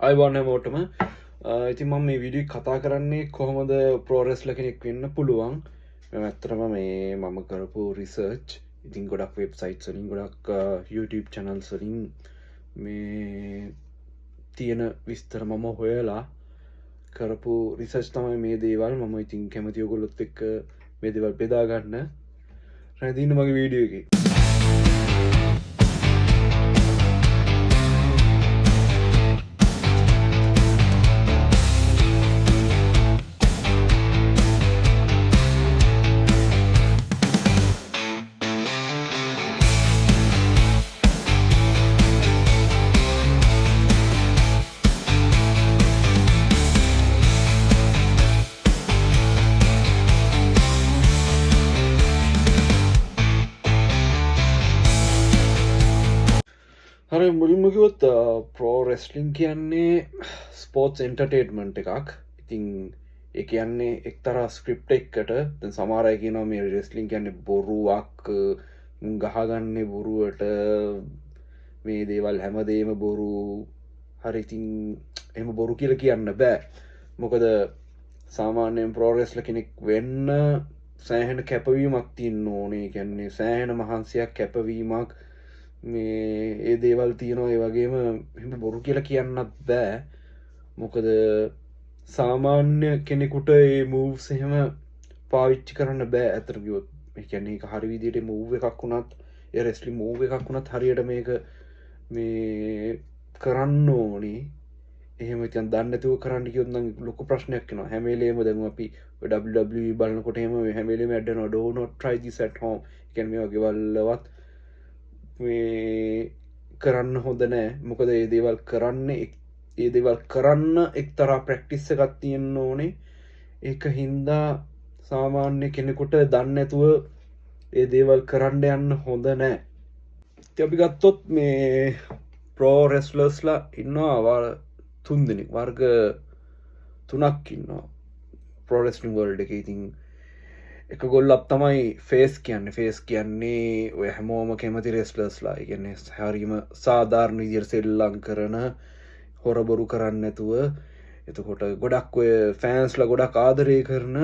අයිබෝන් හැමෝටම ඉතින් මම මේ වීඩියෝ කතා කරන්නේ කොහොමද ප්‍රෝ රෙස්ලර් කෙනෙක් වෙන්න පුළුවන්. මම ඇත්තටම මේ මම කරපු රිසර්ච් ඉතින් ගොඩක් වෙබ්සයිට්ස් වලින් ගොඩක් YouTube channels වලින් මේ තියෙන විස්තර මම හොයලා කරපු රිසර්ච් තමයි මේ දේවල්. මම ඉතින් කැමති ඔයගොල්ලොත් එක්ක මේ දේවල් බෙදා ගන්න. රැඳින්න මගේ වීඩියෝ එකේ. හරි මුලින්ම කිව්වොත් ප්‍රෝ රෙස්ලිං කියන්නේ ස්පෝර්ට්ස් එන්ටර්ටේන්මන්ට් එකක්. ඉතින් ඒ කියන්නේ එක්තරා ස්ක්‍රිප්ට් එකකට දැන් සමහර අය කියනවා මේ රෙස්ලිං කියන්නේ බොරුවක්, ගහගන්නේ බොරුවට, මේ දේවල් හැමදේම බොරු. හරි ඉතින් එහෙම බොරු කියලා කියන්න බෑ. මොකද සාමාන්‍යයෙන් ප්‍රෝ රෙස්ලර් කෙනෙක් වෙන්න සෑහෙන කැපවීමක් තියෙන්න ඕනේ. ඒ කියන්නේ සෑහෙන මහන්සියක් කැපවීමක් මේ ඒ දේවල් තියෙනවා. ඒ වගේම එහෙම බොරු කියලා කියන්නත් බෑ. මොකද සාමාන්‍ය කෙනෙකුට ඒ මූව්ස් එහෙම පාවිච්චි කරන්න බෑ. අතට ගියොත් ඒ කියන්නේ ඒක හරි විදිහට මූව් එකක් වුණත් ඒ රෙස්ලිං මූව් එකක් වුණත් හරියට මේක මේ කරන්න ඕනේ. එහෙම ඉතින් දන්නේ නැතුව කරන්න කියොත් නම් ලොකු ප්‍රශ්නයක් වෙනවා. හැම වෙලේම දැන් අපි WWE බලනකොට එහෙම හැම වෙලේම ඇඩ් වෙනවා do not try this at home. ඒ කියන්නේ මේ වගේ වලවත් මේ කරන්න හොඳ නෑ. මොකද ඒ දේවල් කරන්න එක්තරා ප්‍රැක්ටිස් එකක් තියෙන්න ඕනේ. ඒක හින්දා සාමාන්‍ය කෙනෙකුට දන්නේ නැතුව ඒ දේවල් කරන්න යන්න හොඳ නෑ. ඉතින් අපි ගත්තොත් මේ ප්‍රෝ රෙස්ලර්ස්ලා ඉන්නවා තුන් දෙනෙක්. වර්ග තුනක් ඉන්නවා ප්‍රෝ රෙස්ලිං වර්ල්ඩ් එකේ. ඉතින් එක ගොල්ලක් තමයි ෆේස් කියන්නේ ඔය හැමෝම කැමති රෙස්ලර්ස්ලා. ඒ කියන්නේ හරියම සාධාරණ විදියට සෙල්ලම් කරන, හොරබොරු කරන්නේ නැතුව, එතකොට ගොඩක් ඔය ෆෑන්ස්ලා ගොඩක් ආදරය කරන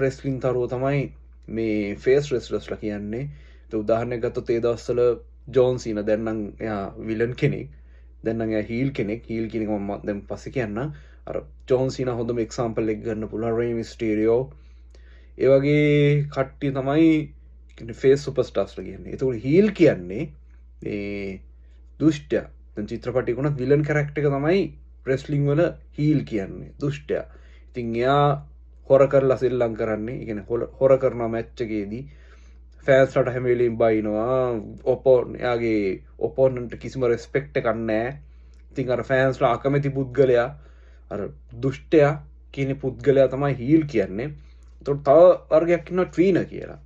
රෙස්ලිං තරුව තමයි මේ ෆේස් රෙස්ලර්ස්ලා කියන්නේ. ඒ උදාහරණයක් ගත්තොත් ඒ දවස්වල ජෝන් සීනා දැන් නම් එයා විලන් කෙනෙක්. දැන් නම් එයා හීල් කෙනෙක්. හීල් කෙනෙක් මම දැන් පස්සේ කියන්නම්. අර ජෝන් සීනා හොඳම එක්සැම්පල් එක ගන්න පුළුවන්. රේ මිස්ටීරියෝ ඒ වගේ කට්ටිය තමයි ෆේස් සුපර්ස්ටාර්ස්ලා කියන්නේ. ඒතකොට හීල් කියන්නේ මේ දුෂ්ටයා. දැන් චිත්‍රපටයක උනත් විලන් කැරක්ටර් එක තමයි රෙස්ලිං වල හීල් කියන්නේ, දුෂ්ටයා. ඉතින් එයා හොර කරලා සෙල්ලම් කරන්නේ. ඒ කියන්නේ හොර කරන මැච් එකේදී ෆෑන්ස්ලාට හැම වෙලෙම බයිනවා. එයාගේ ඔපොනන්ට් කිසිම රෙස්පෙක්ට් එකක් නැහැ. ඉතින් අර ෆෑන්ස්ලා අකමැති පුද්ගලයා, අර දුෂ්ටයා කියන පුද්ගලයා තමයි හීල් කියන්නේ. තව වර්ගයක් ඉන්නවා ට්වීනර් කියලා.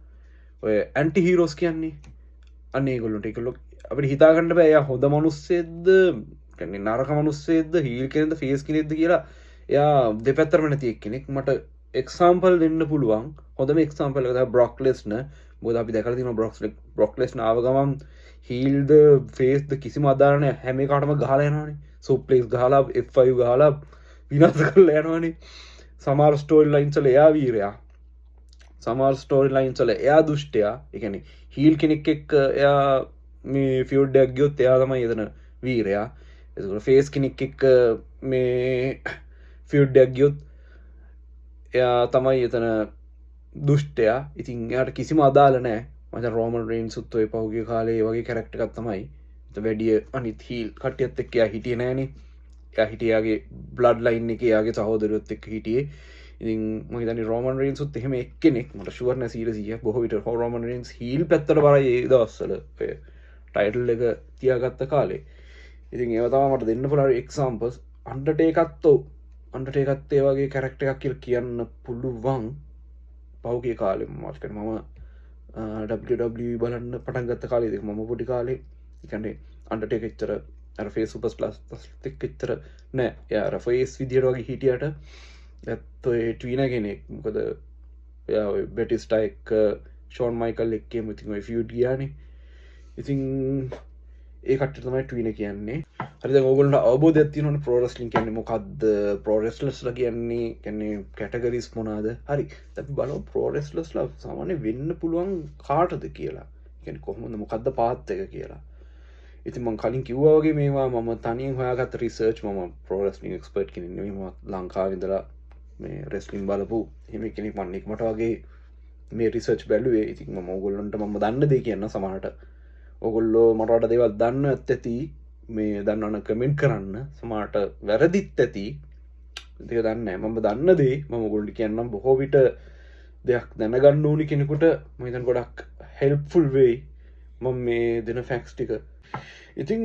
ඔය ඇන්ටි හීරෝස් කියන්නේ අන්න ඒගොල්ලොන්ට. ඒගොල්ලෝ අපිට හිතා ගන්න බෑ එයා හොඳ මිනිස්සෙක්ද, කියන්නේ නරක මිනිස්සෙක්ද, හීල් කෙනෙක්ද, ෆේස් කෙනෙක්ද කියලා. එයා දෙපැත්තටම නැති එක්කෙනෙක්. මට එක්සැම්පල් දෙන්න පුළුවන්. හොඳම එක්සැම්පල් එක තමයි බ්‍රොක් ලෙස්නර්. මොකද අපි දැකලා තියෙනවා බ්‍රොක් ලෙස්නර් ආව ගමන් හීල්ද ෆේස්ද කිසිම අදාළ නැහැ. හැම එකකටම ගහලා යනවානේ. සුප්ලෙක්ස් ගහලා F5 ගහලා විනාශ කරලා යනවානේ. සමහර ස්ටෝරි ලයින්ස් වල එයා වීරයා, සමහර ස්ටෝරි ලයින්ස් වල එයා දුෂ්ටයා. ඒ කියන්නේ හීල් කෙනෙක් එක්ක එයා මේ ෆියුඩ් එකක් ගියොත් එයා තමයි එතන වීරයා. ඒකෝර ෆේස් කෙනෙක් එක්ක මේ ෆියුඩ් එකක් ගියොත් එයා තමයි එතන දුෂ්ටයා. ඉතින් එයාට කිසිම අදාළ නැහැ. මචං රෝමන් රේන්ස් උත් ඔය පහුගිය කාලේ ඒ වගේ කැරක්ටර් එකක් තමයි. ඒත් වැඩි අනිත් හීල් කට්ටියත් එක්ක එයා හිටියේ නෑනේ. එයා හිටියාගේ බ්ලඩ් ලයින් එකේ එයාගේ සහෝදරයොත් එක්ක හිටියේ. ඉතින් මම හිතන්නේ රෝමන් රේන්ස් උත් එහෙම එක්කෙනෙක්. මට ෂුවර් නෑ 100%. බොහෝ විට රෝමන් රේන්ස් හීල් පැත්තට බරයි ඒ දවස්වල. ඔය ටයිටල් එක තියාගත්ත කාලේ. ඉතින් ඒවා තමයි මට දෙන්න පුළුවන් එක්සැම්පල්ස්. අන්ඩර්ටේකත් ඒ වගේ කැරක්ටර් එකක් කියලා කියන්න පුළුවන්. පහුගිය කාලේ මම WWE බලන්න පටන් ගත්ත කාලේ මම පොඩි කාලේ. ඒ කියන්නේ අන්ඩර්ටේකර් එච්චර අර ෆේස් සුපර්ස්ටාර්ස් එක්ක එච්චර නෑ. එයා අර ෆේස් විදියට වගේ හිටියට ඇත්ත ඔය ට්වීනර් කෙනෙක්. මොකද එයා ඔය බෙටිස්ටා එක්ක ෂෝන් මයිකල් එක්කම ඉතින් ඔය ෆියුඩ් ගියානේ. ඉතින් ඒ කට්ටියට තමයි ට්වීන කියන්නේ. හරි දැන් ඕගොල්ලන්ට අවබෝධයක් තියෙනවනේ ප්‍රෝ රෙස්ලින් කියන්නේ මොකක්ද, ප්‍රෝ රෙස්ලර්ස්ලා කියන්නේ කැටගරිස් මොනවාද. හරි අපි බලමු ප්‍රෝ රෙස්ලර්ස්ලා සාමාන්‍ය වෙන්න පුළුවන් කාටද කියලා. කියන්නේ කොහොමද මොකක්ද පාත් එක කියලා. ඉතින් මං කලින් කිව්වා වගේ මේවා මම තනියෙන් හොයාගත්ත රිසර්ච්. මම ප්‍රෝ රෙස්ලින් එක්ස්පර්ට් කෙනෙක් නෙවෙයි. මම ලංකාවේ ඉඳලා මේ රෙස්ලින් බලපු එහෙම කෙනෙක් මම නිකමට වගේ මේ රිසර්ච් බැලුවේ. ඉතින් මම ඕගොල්ලන්ට මම දන්න දේ කියන්න. සමහරට ඕගොල්ලෝ මට වඩා දේවල් දන්න ඇති මේ දන්නවන කමෙන්ට් කරන්න. සමහරට වැරදිත් ඇති. ඒක දන්නේ නැහැ. මම දන්න දේ මම ඕගොල්ලන්ට කියන්නම්. බොහෝ විට දෙයක් දැනගන්න ඕනි කෙනෙකුට මම හිතන්නේ ගොඩක් හෙල්ප්ෆුල් වෙයි මම මේ දෙන ෆැක්ට්ස් ටික. ඉතින්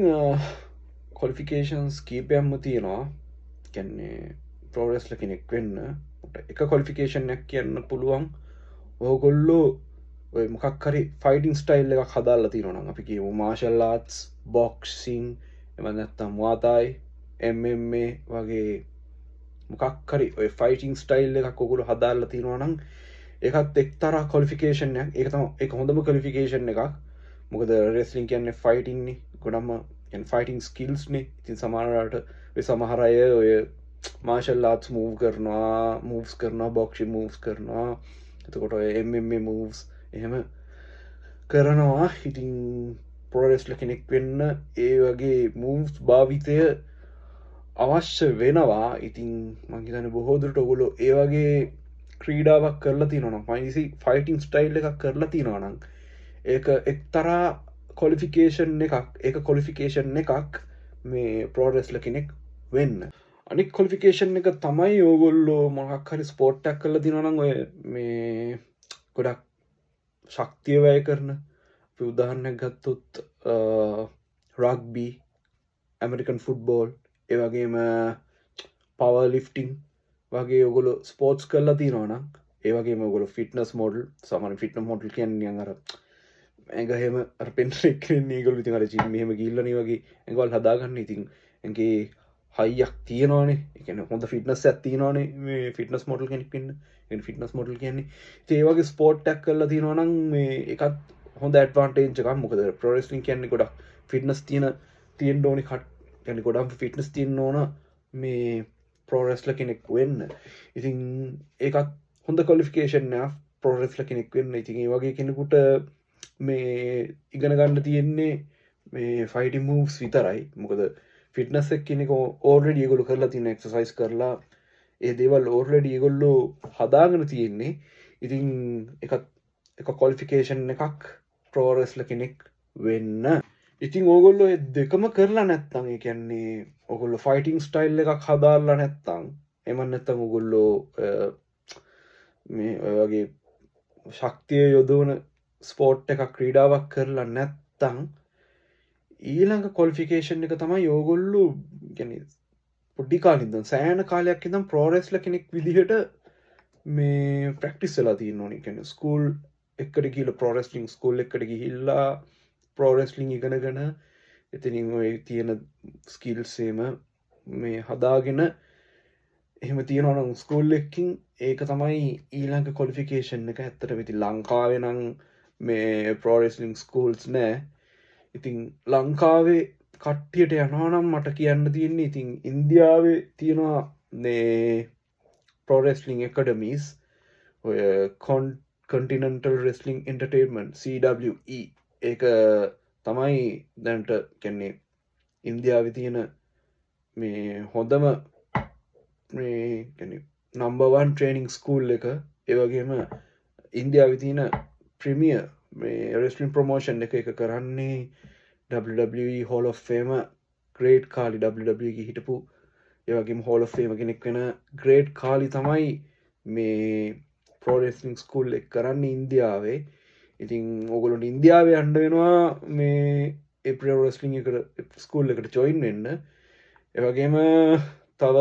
ක්වොලිෆිකේෂන්ස් කීපයක්ම තියෙනවා. කියන්නේ ප්‍රෝ රෙස්ලර් කෙනෙක් වෙන්න එක ක්වොලිෆිකේෂන් එකක් කියන්න පුළුවන්. ඕගොල්ලෝ ඔය මොකක් හරි ෆයිටින් ස්ටයිල් එකක් හදාලා තියෙනවා නම් අපි කියමු මාෂල් ආර්ට්ස්, බොක්සිං, එහෙම නැත්නම් මුවාතායි, MMA වගේ මොකක් හරි ඔය ෆයිටින් ස්ටයිල් එකක් ඔයගොල්ලෝ හදාලා තියෙනවා නම් ඒකත් එක්තරා ක්වොලිෆිකේෂන් එකක්. ඒක තමයි ඒක හොඳම ක්වොලිෆිකේෂන් එකක්. මොකද රෙස්ලින් කියන්නේ ෆයිටින් නේ. ගොඩක්ම කියන්නේ ෆයිටින් ස්කිල්ස් නේ. ඉතින් සමහරවිට ඔය සමහර අය ඔය මාෂල් ආර්ට්ස් මූව්ස් කරනවා, බොක්සිං මූව්ස් කරනවා. එතකොට ඔය MMA මූව්ස් එහෙම කරනවා. ඉතින් ප්‍රෝ රෙස්ලර් කෙනෙක් වෙන්න ඒ වගේ මූව්ස් භාවිතය අවශ්‍ය වෙනවා. ඉතින් මං හිතන්නේ බොහෝ දුරට ඔයගොල්ලෝ ඒ වගේ ක්‍රීඩාවක් කරලා තියෙනවා නම් ෆයිටින් ස්ටයිල් එකක් කරලා තියෙනවා නම් ඒක එක්තරා ක්වොලිෆිකේෂන් එකක්. ඒක ක්වොලිෆිකේෂන් එකක් මේ ප්‍රෝ රෙස්ලර් කෙනෙක් වෙන්න. අනික් ක්වොලිෆිකේෂන් එක තමයි ඕගොල්ලෝ මොකක් හරි ස්පෝර්ට් එකක් කරලා තියෙනවා නම් ඔය මේ ගොඩක් ශක්තිය වැය කරන. අපි උදාහරණයක් ගත්තොත් රග්බි, ඇමරිකන් ෆුට්බෝල්, ඒ වගේම පවර් ලිෆ්ටිං වගේ ඔයගොල්ලෝ ස්පෝර්ට්ස් කරලා තියෙනවා නම් ඒ වගේම ඔයගොල්ලෝ ෆිට්නස් මොඩල්, සාමාන්‍ය ෆිට්නස් මොඩල් කියන්නේ නිකන් අර ඇඟ එහෙම අර පෙන්ට්‍රෙක් කියන්නේ ඒගොල්ලෝ ඉතින් අර ජිම් මෙහෙම ගිහිල්ලා නේ වගේ ඒගොල්ලෝ හදාගන්න. ඉතින් ඇඟේ හයියක් තියෙනවානේ. ඒ කියන්නේ හොඳ ෆිට්නස් එකක් තියෙනවානේ මේ ෆිට්නස් මොඩල් කෙනෙක් වෙන්න. ඒ ෆිට්නස් මොඩල් කියන්නේ ඉතින් ඒ වගේ ස්පෝර්ට් එකක් කරලා තියෙනවා නම් මේ ඒකත් හොඳ ඇඩ්වාන්ටේජ් එකක්. මොකද ප්‍රෝ රෙස්ලින් කියන්නේ ගොඩක් ෆිට්නස් තියෙන්න ඕනේ. කියන්නේ ගොඩක් ෆිට්නස් තියෙන්න ඕන මේ ප්‍රෝ රෙස්ලර් කෙනෙක් වෙන්න. ඉතින් ඒකත් හොඳ ක්වොලිෆිකේෂන් එකක් ප්‍රෝ රෙස්ලර් කෙනෙක් වෙන්න. ඉතින් ඒ වගේ කෙනෙකුට මේ ඉගෙන ගන්න තියෙන්නේ මේ ෆයිටින් මූව්ස් විතරයි. මොකද ෆිට්නස් එක කියන එක ඕල්රෙඩි ඒගොල්ලෝ කරලා තියෙන එක්සර්සයිස් කරලා ඒ දේවල් ඕල්රෙඩි ඒගොල්ලෝ හදාගෙන තියෙන්නේ. ඉතින් එක ක්වොලිෆිකේෂන් එකක් ප්‍රෝ රෙස්ලර් කෙනෙක් වෙන්න. ඉතින් ඕගොල්ලෝ ඒ දෙකම කරලා නැත්නම් ඒ කියන්නේ ඕගොල්ලෝ ෆයිටින් ස්ටයිල් එකක් හදාලා නැත්නම් එහෙම නැත්නම් ඕගොල්ලෝ මේ ඔය වගේ ශක්තිය යොදවන ස්පෝර්ට් එකක් ක්‍රීඩාවක් කරලා නැත්නම් ඊළඟ ක්වොලිෆිකේෂන් එක තමයි ඕගොල්ලෝ කියන්නේ පොඩි කාලේ ඉඳන් සෑහෙන කාලයක් ඉඳන් ප්‍රෝ රෙස්ලර් කෙනෙක් විදිහට මේ ප්‍රැක්ටිස් වෙලා තියෙන්න ඕනේ. කියන්නේ ස්කූල් එකට ගිහලා ප්‍රෝ රෙස්ලින් ස්කූල් එකට ගිහිල්ලා ප්‍රෝ රෙස්ලින් ඉගෙනගෙන එතනින් ඔය තියෙන ස්කිල්ස් එහෙම මේ හදාගෙන එහෙම තියෙනවා නම් ස්කූල් එකකින් ඒක තමයි ඊළඟ ක්වොලිෆිකේෂන් එක. ඇත්තටම ඉතින් ලංකාවේ නම් මේ ප්‍රෝ රෙස්ලින් ස්කූල්ස් නැහැ. ඉතින් ලංකාවේ කට්ටියට යනවා නම් මට කියන්න තියෙන්නේ ඉතින් ඉන්දියාවේ තියෙනවා මේ ප්‍රෝ රෙස්ලින් ඇකඩමීස්. ඔය කොන්ටිනෙන්ටල් රෙස්ලින් එන්ටර්ටේන්මන්ට් CWE ඒක තමයි දැන්ට කියන්නේ ඉන්දියාවේ තියෙන මේ හොඳම මේ කියන්නේ නම්බර් 1 ට්‍රේනින් ස්කූල් එක. ඒ වගේම ඉන්දියාවේ තියෙන ප්‍රීමියර් මේ රෙස්ලින් ප්‍රොමෝෂන් එක කරන්නේ WWE Hall of Fame great Khali WWE ගේ හිටපු ඒ වගේම Hall of Fame කෙනෙක් වෙන ග්‍රේට් කාලි තමයි මේ ප්‍රෝ රෙස්ලින් ස්කූල් එක කරන්නේ ඉන්දියාවේ. ඉතින් ඕගොල්ලන්ට ඉන්දියාවේ යන්න වෙනවා මේ ඒ ප්‍රෝ රෙස්ලින් එකට ස්කූල් එකට ජොයින් වෙන්න. ඒ වගේම තව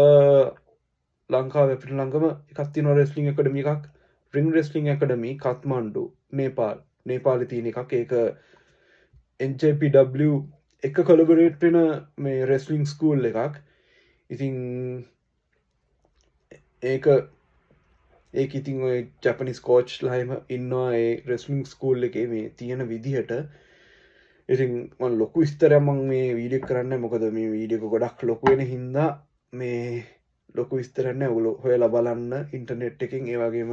ලංකාවේ අපිට ළඟම එකක් තියෙනවා රෙස්ලින් ඇකඩමි එකක්. රින් රෙස්ලින් ඇකඩමි කත්මණ්ඩු නේපාලේ තියෙන එකක්. ඒක NJPW එක කොලබරේට් වෙන මේ රෙස්ලින් ස්කූල් එකක්. ඉතින් ඒක ඉතින් ඔය ජැපනිස් කෝච්ලා එහෙම ඉන්නවා ඒ රෙස්ලින් ස්කූල් එකේ මේ තියෙන විදිහට. ඉතින් මම ලොකු විස්තරයක් මම මේ වීඩියෝ කරන්නේ මොකද මේ වීඩියෝ එක ගොඩක් ලොකු වෙන හින්දා මේ ලොකු විස්තරයක් නැහැ. ඔයගොල්ලෝ හොයලා බලන්න ඉන්ටර්නෙට් එකෙන්. ඒ වගේම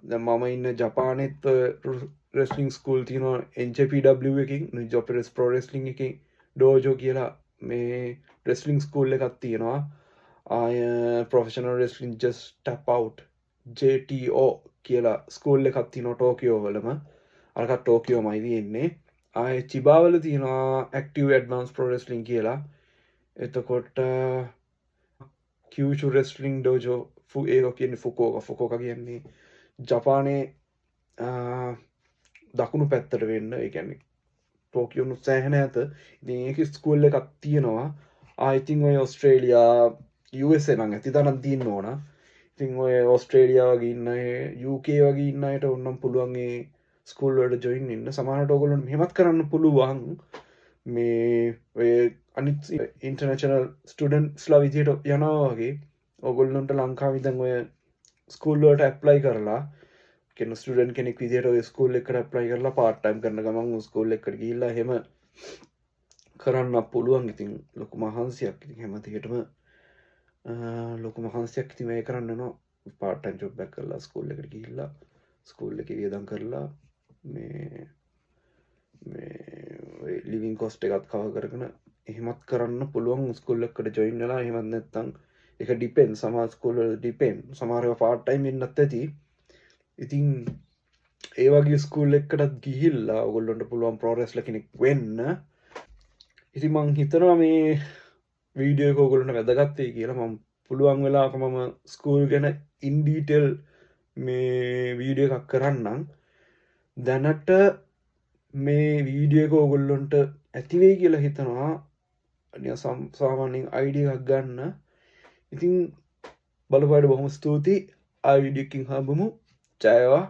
දැන් මම ඉන්න ජපානෙත් රෙස්ලිං ස්කූල් තියෙනවා NJPW එකකින් ජොපරස් ප්‍රෝ රෙස්ලිං එකකින් ඩෝජෝ කියලා මේ රෙස්ලිං ස්කූල් එකක් තියෙනවා. ආය professional wrestling just tap out JTO කියලා ස්කූල් එකක් තියෙනවා ටෝකියෝ වලම. අරකට ටෝකියෝමයි තියෙන්නේ. ආය චිබාවල තියෙනවා ඇක්ටිව් ඇඩ්වාන්ස් ප්‍රෝ රෙස්ලිං කියලා. එතකොට කියුෂු රෙස්ලිං ඩෝජෝ ඒක කියන්නේ ෆුකෝකා කියන්නේ ජපානයේ දකුණු පැත්තට වෙන්න. ඒ කියන්නේ ටෝකියෝ සෑහෙන ඇත. ඉතින් ඒක ස්කූල් එකක් තියෙනවා. I think ඔය ඕස්ට්‍රේලියා USA නම් ඇති තරම් තියෙන්න ඕන. ඉතින් ඔය ඕස්ට්‍රේලියා වගේ ඉන්න අය UK වගේ ඉන්න අයට ඕනම් පුළුවන් ඒ ස්කූල් වලට ජොයින් වෙන්න. සමහරවිට ඕගොල්ලන්ට මෙහෙමත් කරන්න පුළුවන්. මේ ඔය අනිත් ඉන්ටර්නැෂනල් ස්ටුඩන්ට්ස්ලා විදියට යනවා වගේ ඕගොල්ලන්ට ලංකාවේ දැන් ඔය ස්කූල් වලට ඇප්ලයි කරලා කියන ස්ටුඩන්ට් කෙනෙක් විදියට ඔය ස්කූල් එකට ඇප්ලයි කරලා පාර්ට් ටයිම් කරන ගමන් ස්කූල් එකට ගිහිල්ලා එහෙම කරන්න පුළුවන්. ඉතින් ලොකු මහන්සියක්. ඉතින් හැමතියටම ලොකු මහන්සියක්. ඉතින් මේ කරන්න යනවා පාර්ට් ටයිම් ජොබ් එකක් කරලා ස්කූල් එකට ගිහිල්ලා ස්කූල් එකේ වියදම් කරලා මේ ලිවිං කොස්ට් එකත් කවර් කරගෙන එහෙමත් කරන්න පුළුවන් ස්කූල් එකකට ජොයින් වෙලා. එහෙමත් නැත්නම් ඒක ඩිපෙන්ඩ්. සමහර ස්කූල් වල ඩිපෙන්ඩ්. සමහරව පාර්ට් ටයිම් වෙන්නත් ඇති. ඉතින් ඒ වගේ ස්කූල් එකකටත් ගිහිල්ලා ඔයගොල්ලන්ට පුළුවන් ප්‍රෝ රෙස්ලර් කෙනෙක් වෙන්න. ඉතින් මං හිතනවා මේ වීඩියෝ එක ඔයගොල්ලන්ට වැදගත් වෙයි කියලා. මම පුළුවන් වෙලාවක මම ස්කූල් ගැන ඉන් ඩීටේල් මේ වීඩියෝ එකක් කරන්නම්. දැනට මේ වීඩියෝ එක ඔයගොල්ලන්ට ඇති වෙයි කියලා හිතනවා. සාමාන්‍යයෙන් අයිඩියා එකක් ගන්න. ඉතින් බලපෑට බොහොම ස්තුතියි. ආයි වීඩියෝ එකකින් හම්බෙමු. ජය වේවා.